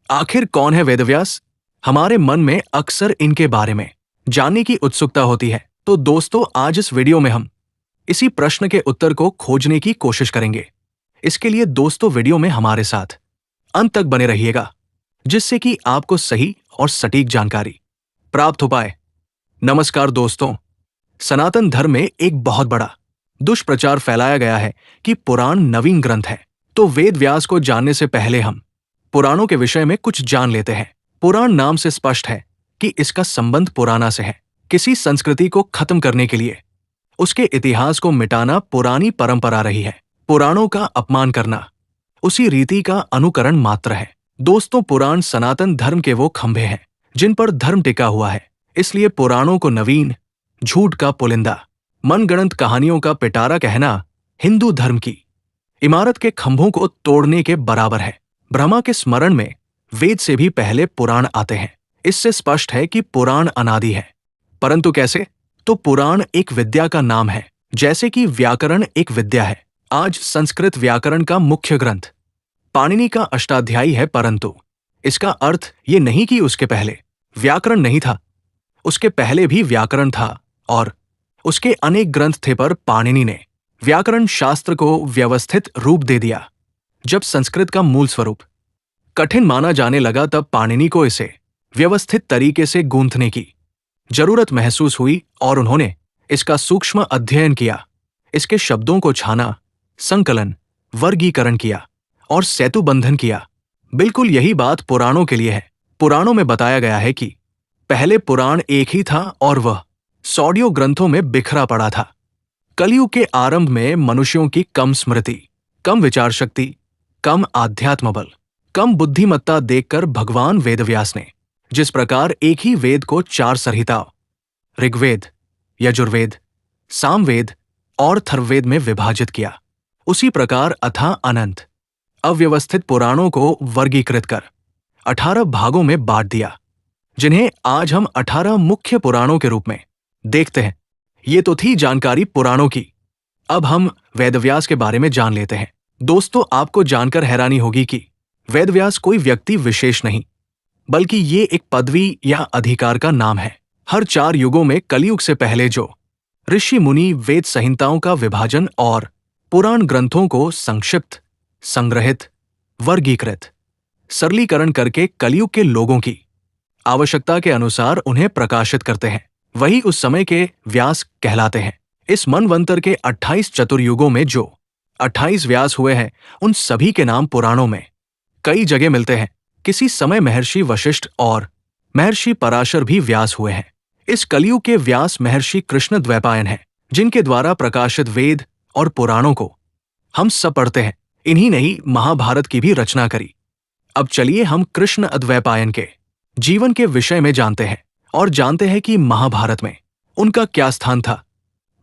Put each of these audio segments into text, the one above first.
आखिर कौन है वेदव्यास? हमारे मन में अक्सर इनके बारे में जानने की उत्सुकता होती है। तो दोस्तों, आज इस वीडियो में हम इसी प्रश्न के उत्तर को खोजने की कोशिश करेंगे। इसके लिए दोस्तों वीडियो में हमारे साथ अंत तक बने रहिएगा, जिससे कि आपको सही और सटीक जानकारी प्राप्त हो पाए। नमस्कार दोस्तों, सनातन धर्म में एक बहुत बड़ा दुष्प्रचार फैलाया गया है कि पुराण नवीन ग्रंथ है। तो वेद व्यास को जानने से पहले हम पुराणों के विषय में कुछ जान लेते हैं। पुराण नाम से स्पष्ट है कि इसका संबंध पुराना से है। किसी संस्कृति को खत्म करने के लिए उसके इतिहास को मिटाना पुरानी परंपरा रही है। पुराणों का अपमान करना उसी रीति का अनुकरण मात्र है। दोस्तों, पुराण सनातन धर्म के वो खंभे हैं जिन पर धर्म टिका हुआ है। इसलिए पुराणों को नवीन, झूठ का पुलिंदा, मनगढ़ंत कहानियों का पिटारा कहना हिंदू धर्म की इमारत के खंभों को तोड़ने के बराबर है। ब्रह्मा के स्मरण में वेद से भी पहले पुराण आते हैं। इससे स्पष्ट है कि पुराण अनादि है। परंतु कैसे? तो पुराण एक विद्या का नाम है, जैसे कि व्याकरण एक विद्या है। आज संस्कृत व्याकरण का मुख्य ग्रंथ पाणिनि का अष्टाध्यायी है, परंतु इसका अर्थ ये नहीं कि उसके पहले व्याकरण नहीं था। उसके पहले भी व्याकरण था और उसके अनेक ग्रंथ थे, पर पाणिनि ने व्याकरण शास्त्र को व्यवस्थित रूप दे दिया। जब संस्कृत का मूल स्वरूप कठिन माना जाने लगा, तब पाणिनि को इसे व्यवस्थित तरीके से गूंथने की जरूरत महसूस हुई और उन्होंने इसका सूक्ष्म अध्ययन किया। इसके शब्दों को छाना, संकलन, वर्गीकरण किया और सेतुबंधन किया। बिल्कुल यही बात पुराणों के लिए है। पुराणों में बताया गया है कि पहले पुराण एक ही था और वह सौड़ियों ग्रंथों में बिखरा पड़ा था। कलयुग के आरंभ में मनुष्यों की कम स्मृति, कम विचार शक्ति, कम आध्यात्म बल, कम बुद्धिमत्ता देखकर भगवान वेदव्यास ने जिस प्रकार एक ही वेद को 4 संहिताओं ऋग्वेद, यजुर्वेद, सामवेद और अथर्ववेद में विभाजित किया, उसी प्रकार अथाह अनंत अव्यवस्थित पुराणों को वर्गीकृत कर 18 भागों में बांट दिया, जिन्हें आज हम 18 मुख्य पुराणों के रूप में देखते हैं। ये तो थी जानकारी पुराणों की। अब हम वेदव्यास के बारे में जान लेते हैं। दोस्तों, आपको जानकर हैरानी होगी कि वेदव्यास कोई व्यक्ति विशेष नहीं, बल्कि ये एक पदवी या अधिकार का नाम है। हर 4 युगों में कलयुग से पहले जो ऋषि मुनि वेद संहिताओं का विभाजन और पुराण ग्रंथों को संक्षिप्त, संग्रहित, वर्गीकृत, सरलीकरण करके कलयुग के लोगों की आवश्यकता के अनुसार उन्हें प्रकाशित करते हैं, वही उस समय के व्यास कहलाते हैं। इस मनवंतर के 28 चतुर्युगों में जो 28 व्यास हुए हैं, उन सभी के नाम पुराणों में कई जगह मिलते हैं। किसी समय महर्षि वशिष्ठ और महर्षि पराशर भी व्यास हुए हैं। इस कलयुग के व्यास महर्षि कृष्ण द्वैपायन हैं, जिनके द्वारा प्रकाशित वेद और पुराणों को हम सब पढ़ते हैं। इन्हीं ने ही महाभारत की भी रचना करी। अब चलिए हम कृष्ण द्वैपायन के जीवन के विषय में जानते हैं और जानते हैं कि महाभारत में उनका क्या स्थान था।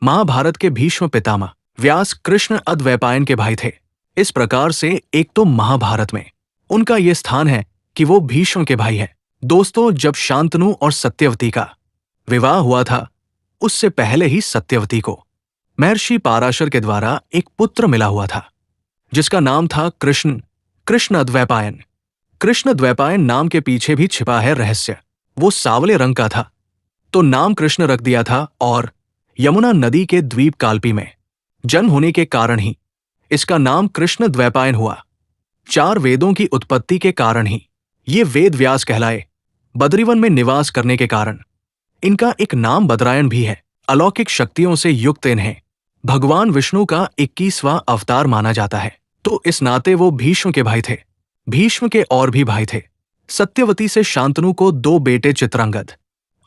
महाभारत के भीष्म पितामह व्यास कृष्ण द्वैपायन के भाई थे। इस प्रकार से एक तो महाभारत में उनका ये स्थान है कि वो भीष्म के भाई हैं। दोस्तों, जब शांतनु और सत्यवती का विवाह हुआ था, उससे पहले ही सत्यवती को महर्षि पराशर के द्वारा एक पुत्र मिला हुआ था, जिसका नाम था कृष्ण द्वैपायन। कृष्ण द्वैपायन नाम के पीछे भी छिपा है रहस्य। वो सांवले रंग का था, तो नाम कृष्ण रख दिया था और यमुना नदी के द्वीप काल्पी में जन्म होने के कारण ही इसका नाम कृष्ण द्वैपायन हुआ। 4 वेदों की उत्पत्ति के कारण ही ये वेद व्यास कहलाए। बद्रीवन में निवास करने के कारण इनका एक नाम बद्रायण भी है। अलौकिक शक्तियों से युक्त इन्हें भगवान विष्णु का 21वां अवतार माना जाता है, तो इस नाते वो भीष्म के भाई थे। भीष्म के और भी भाई थे। सत्यवती से शांतनु को 2 बेटे चित्रांगद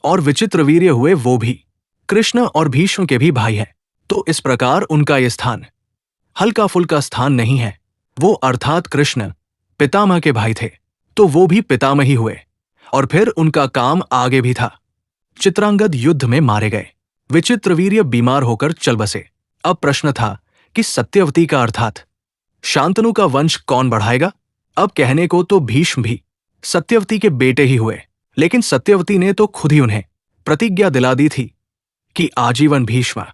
और विचित्रवीर्य हुए, वो भी कृष्ण और भीष्म के भी भाई हैं। तो इस प्रकार उनका ये स्थान हल्का फुल्का स्थान नहीं है। वो अर्थात कृष्ण पितामह के भाई थे, तो वो भी पितामह ही हुए और फिर उनका काम आगे भी था। चित्रांगद युद्ध में मारे गए, विचित्रवीर्य बीमार होकर चल बसे। अब प्रश्न था कि सत्यवती का अर्थात शांतनु का वंश कौन बढ़ाएगा? अब कहने को तो भीष्म भी सत्यवती के बेटे ही हुए, लेकिन सत्यवती ने तो खुद ही उन्हें प्रतिज्ञा दिला दी थी कि आजीवन भीष्म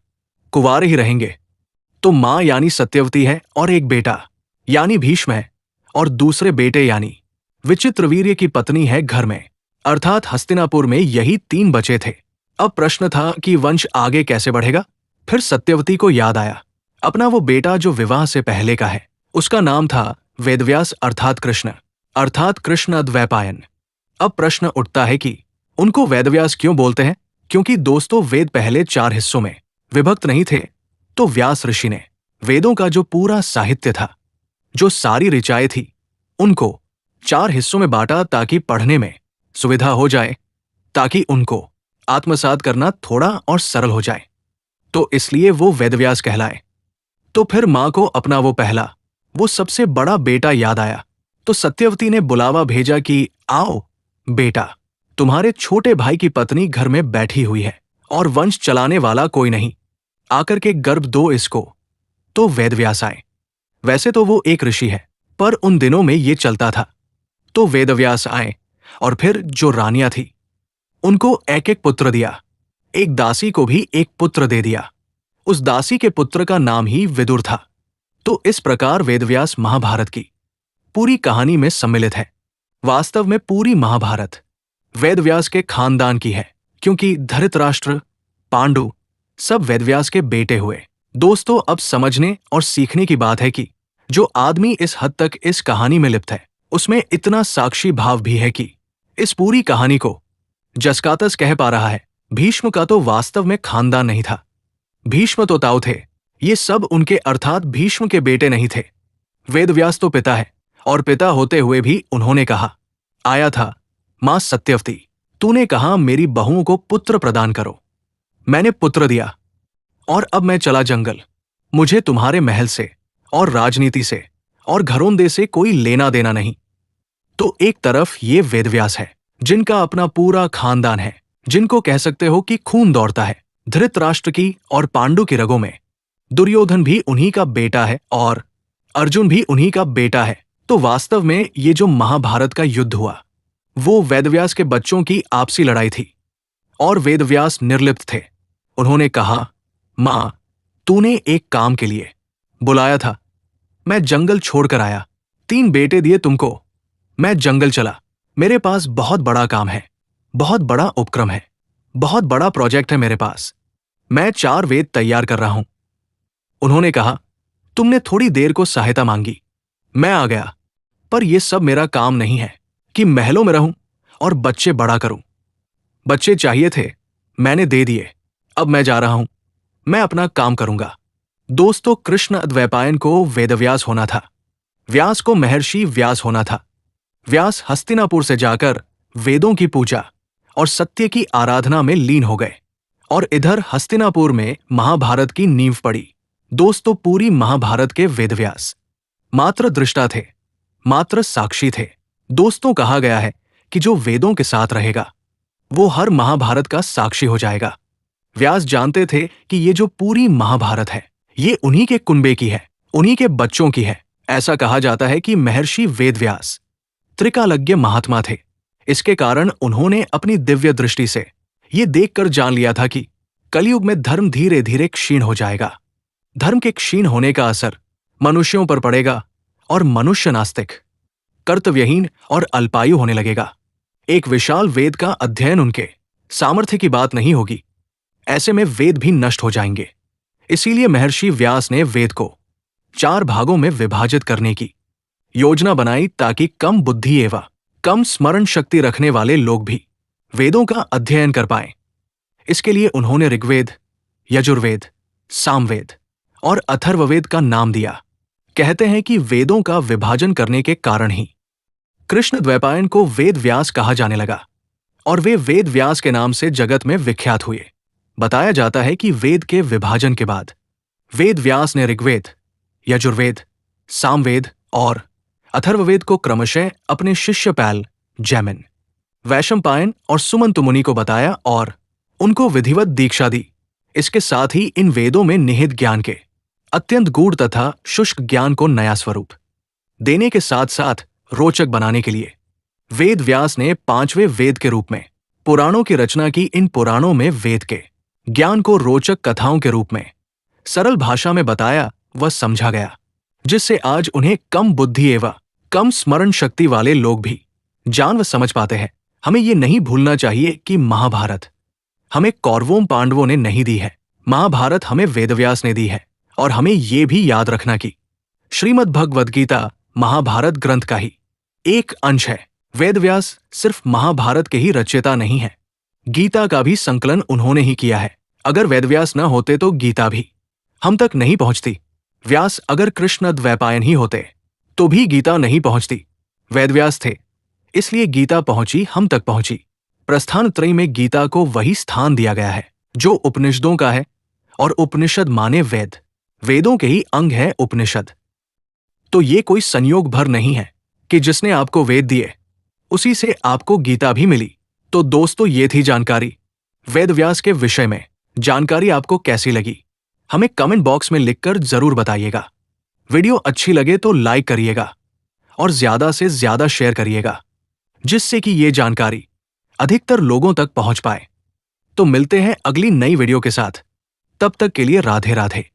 कुंवारे ही रहेंगे। तो मां यानी सत्यवती है और एक बेटा यानी भीष्म है और दूसरे बेटे यानी विचित्रवीर्य की पत्नी है घर में, अर्थात हस्तिनापुर में यही 3 बचे थे। अब प्रश्न था कि वंश आगे कैसे बढ़ेगा। फिर सत्यवती को याद आया अपना वो बेटा जो विवाह से पहले का है। उसका नाम था वेदव्यास अर्थात कृष्ण द्वैपायन। अब प्रश्न उठता है कि उनको वेदव्यास क्यों बोलते हैं, क्योंकि दोस्तों वेद पहले 4 हिस्सों में विभक्त नहीं थे। तो व्यास ऋषि ने वेदों का जो पूरा साहित्य था, जो सारी ऋचाएं थी, उनको 4 हिस्सों में बांटा ताकि पढ़ने में सुविधा हो जाए, ताकि उनको आत्मसात करना थोड़ा और सरल हो जाए। तो इसलिए वो वेदव्यास कहलाए। तो फिर मां को अपना वो सबसे बड़ा बेटा याद आया। तो सत्यवती ने बुलावा भेजा कि आओ बेटा, तुम्हारे छोटे भाई की पत्नी घर में बैठी हुई है और वंश चलाने वाला कोई नहीं, आकर के गर्भ दो इसको। तो वेदव्यास आए। वैसे तो वो एक ऋषि है, पर उन दिनों में ये चलता था। तो वेदव्यास आए और फिर जो रानियां थी उनको एक एक पुत्र दिया। एक दासी को भी एक पुत्र दे दिया। उस दासी के पुत्र का नाम ही विदुर था। तो इस प्रकार वेदव्यास महाभारत की पूरी कहानी में सम्मिलित है। वास्तव में पूरी महाभारत वेदव्यास के खानदान की है, क्योंकि धृतराष्ट्र, पांडु सब वेदव्यास के बेटे हुए। दोस्तों, अब समझने और सीखने की बात है कि जो आदमी इस हद तक इस कहानी में लिप्त है, उसमें इतना साक्षी भाव भी है कि इस पूरी कहानी को जस्कातस कह पा रहा है। भीष्म का तो वास्तव में खानदान नहीं था। भीष्म तो ताऊ थे, ये सब उनके अर्थात भीष्म के बेटे नहीं थे। वेदव्यास तो पिता है, और पिता होते हुए भी उन्होंने कहा आया था, मां सत्यवती, तूने कहा मेरी बहुओं को पुत्र प्रदान करो। मैंने पुत्र दिया, और अब मैं चला जंगल। मुझे तुम्हारे महल से और राजनीति से और घरोंदे से कोई लेना देना नहीं। तो एक तरफ ये वेदव्यास है, जिनका अपना पूरा खानदान है, जिनको कह सकते हो कि खून दौड़ता है धृतराष्ट्र की और पांडु की रगों में। दुर्योधन भी उन्हीं का बेटा है और अर्जुन भी उन्हीं का बेटा है। तो वास्तव में ये जो महाभारत का युद्ध हुआ, वो वेदव्यास के बच्चों की आपसी लड़ाई थी, और वेदव्यास निर्लिप्त थे। उन्होंने कहा, मां, तूने एक काम के लिए बुलाया था। मैं जंगल छोड़कर आया, 3 बेटे दिए तुमको। मैं जंगल चला, मेरे पास बहुत बड़ा काम है, बहुत बड़ा उपक्रम है, बहुत बड़ा प्रोजेक्ट है मेरे पास। मैं 4 वेद तैयार कर रहा हूं। उन्होंने कहा, तुमने थोड़ी देर को सहायता मांगी, मैं आ गया, पर यह सब मेरा काम नहीं है कि महलों में रहूं और बच्चे बड़ा करूं। बच्चे चाहिए थे, मैंने दे दिए। अब मैं जा रहा हूं, मैं अपना काम करूंगा। दोस्तों, कृष्ण द्वैपायन को वेदव्यास होना था, व्यास को महर्षि व्यास होना था। व्यास हस्तिनापुर से जाकर वेदों की पूजा और सत्य की आराधना में लीन हो गए, और इधर हस्तिनापुर में महाभारत की नींव पड़ी। दोस्तों, पूरी महाभारत के वेदव्यास मात्र दृष्टा थे, मात्र साक्षी थे। दोस्तों, कहा गया है कि जो वेदों के साथ रहेगा वो हर महाभारत का साक्षी हो जाएगा। व्यास जानते थे कि ये जो पूरी महाभारत है, ये उन्हीं के कुनबे की है, उन्हीं के बच्चों की है। ऐसा कहा जाता है कि महर्षि वेदव्यास त्रिकालज्ञ महात्मा थे। इसके कारण उन्होंने अपनी दिव्य दृष्टि से ये देखकर जान लिया था कि कलयुग में धर्म धीरे धीरे क्षीण हो जाएगा। धर्म के क्षीण होने का असर मनुष्यों पर पड़ेगा, और मनुष्य नास्तिक, कर्तव्यहीन और अल्पायु होने लगेगा। एक विशाल वेद का अध्ययन उनके सामर्थ्य की बात नहीं होगी। ऐसे में वेद भी नष्ट हो जाएंगे। इसीलिए महर्षि व्यास ने वेद को 4 भागों में विभाजित करने की योजना बनाई, ताकि कम बुद्धि एवं कम स्मरण शक्ति रखने वाले लोग भी वेदों का अध्ययन कर पाएं। इसके लिए उन्होंने ऋग्वेद, यजुर्वेद, सामवेद और अथर्ववेद का नाम दिया। कहते हैं कि वेदों का विभाजन करने के कारण ही कृष्ण द्वैपायन को वेद व्यास कहा जाने लगा, और वे वेद व्यास के नाम से जगत में विख्यात हुए। बताया जाता है कि वेद के विभाजन के बाद वेद व्यास ने ऋग्वेद, यजुर्वेद, सामवेद और अथर्ववेद को क्रमशः अपने शिष्य पैल, जैमिन, वैशंपायन और सुमंत मुनि को बताया और उनको विधिवत दीक्षा दी। इसके साथ ही इन वेदों में निहित ज्ञान के अत्यंत गूढ़ तथा शुष्क ज्ञान को नया स्वरूप देने के साथ साथ रोचक बनाने के लिए वेद व्यास ने 5वें वेद के रूप में पुराणों की रचना की। इन पुराणों में वेद के ज्ञान को रोचक कथाओं के रूप में सरल भाषा में बताया व समझा गया, जिससे आज उन्हें कम बुद्धि एवं कम स्मरण शक्ति वाले लोग भी जान व समझ पाते हैं। हमें ये नहीं भूलना चाहिए कि महाभारत हमें कौरवों पांडवों ने नहीं दी है, महाभारत हमें वेदव्यास ने दी है। और हमें ये भी याद रखना कि श्रीमद् भगवद गीता महाभारत ग्रंथ का ही एक अंश है। वेदव्यास सिर्फ महाभारत के ही रचयिता नहीं है, गीता का भी संकलन उन्होंने ही किया है। अगर वेदव्यास न होते तो गीता भी हम तक नहीं पहुंचती। व्यास अगर कृष्ण द्वैपायन ही होते तो भी गीता नहीं पहुंचती। वेदव्यास थे, इसलिए गीता पहुंची, हम तक पहुंची। प्रस्थान त्रयी में गीता को वही स्थान दिया गया है जो उपनिषदों का है, और उपनिषद माने वेद, वेदों के ही अंग है उपनिषद। तो ये कोई संयोग भर नहीं है कि जिसने आपको वेद दिए उसी से आपको गीता भी मिली। तो दोस्तों, ये थी जानकारी वेदव्यास के विषय में। जानकारी आपको कैसी लगी हमें कमेंट बॉक्स में लिखकर जरूर बताइएगा। वीडियो अच्छी लगे तो लाइक करिएगा और ज्यादा से ज्यादा शेयर करिएगा, जिससे कि ये जानकारी अधिकतर लोगों तक पहुंच पाए। तो मिलते हैं अगली नई वीडियो के साथ, तब तक के लिए राधे राधे।